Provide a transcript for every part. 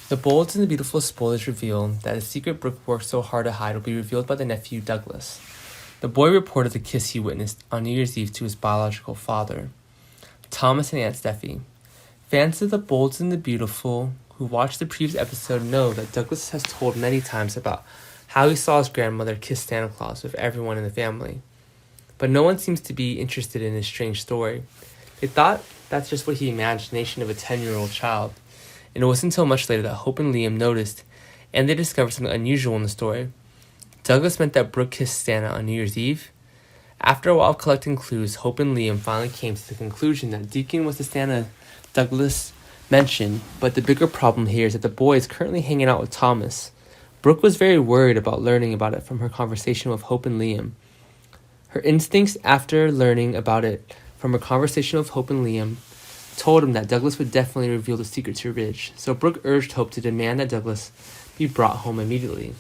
The Bold and the Beautiful spoilers reveal that a secret Brooke worked so hard to hide will be revealed by the nephew Douglas. The boy reported the kiss he witnessed on New Year's Eve to his biological father, Thomas and Aunt Steffi. Fans of The Bold and the Beautiful who watched the previous episode know that Douglas has told many times about how he saw his grandmother kiss Santa Claus with everyone in the family. But no one seems to be interested in his strange story. They thought that's just what he imagination of a 10-year-old child. And it wasn't until much later that Hope and Liam noticed, and they discovered something unusual in the story. Douglas meant that Brooke kissed Santa on New Year's Eve. After a while of collecting clues, Hope and Liam finally came to the conclusion that Deacon was the Santa Douglas mentioned, but the bigger problem here is that the boy is currently hanging out with Thomas. Brooke was very worried about learning about it from her conversation with Hope and Liam. Her instincts after learning about it from her conversation with Hope and Liam told him that Douglas would definitely reveal the secret to Ridge, so Brooke urged Hope to demand that Douglas be brought home immediately.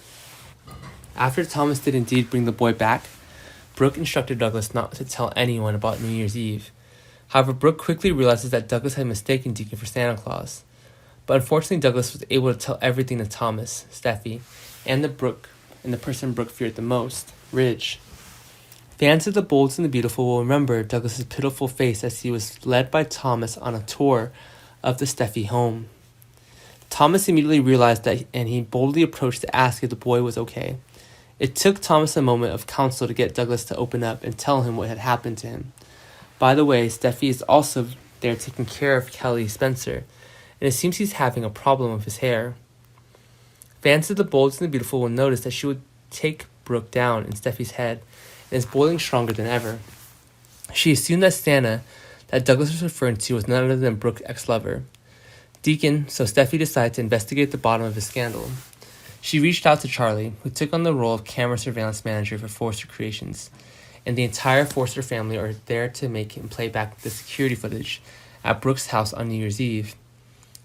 After Thomas did indeed bring the boy back, Brooke instructed Douglas not to tell anyone about New Year's Eve. However, Brooke quickly realizes that Douglas had mistaken Deacon for Santa Claus. But unfortunately, Douglas was able to tell everything to Thomas, Steffi, and the person Brooke feared the most, Ridge. Fans of The Bold and the Beautiful will remember Douglas's pitiful face as he was led by Thomas on a tour of the Steffi home. Thomas immediately realized that, and he boldly approached to ask if the boy was okay. It took Thomas a moment of counsel to get Douglas to open up and tell him what had happened to him. By the way, Steffi is also there taking care of Kelly Spencer, and it seems he's having a problem with his hair. Fans of The Bold and the Beautiful will notice that she would take Brooke down in Steffi's head, and is boiling stronger than ever. She assumed that Santa that Douglas was referring to was none other than Brooke's ex-lover, Deacon, so Steffi decided to investigate the bottom of his scandal. She reached out to Charlie, who took on the role of camera surveillance manager for Forster Creations, and the entire Forster family are there to make him play back the security footage at Brooke's house on New Year's Eve.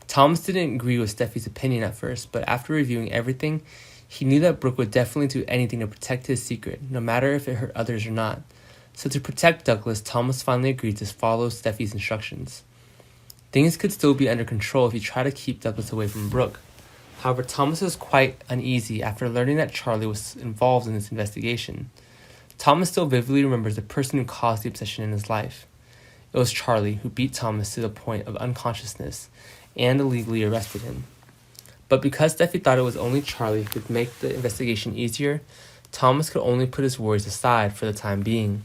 Thomas didn't agree with Steffi's opinion at first, but after reviewing everything, he knew that Brooke would definitely do anything to protect his secret, no matter if it hurt others or not. So to protect Douglas, Thomas finally agreed to follow Steffi's instructions. Things could still be under control if he tried to keep Douglas away from Brooke. However, Thomas was quite uneasy after learning that Charlie was involved in this investigation. Thomas still vividly remembers the person who caused the obsession in his life. It was Charlie who beat Thomas to the point of unconsciousness and illegally arrested him. But because Steffi thought it was only Charlie who could make the investigation easier, Thomas could only put his worries aside for the time being.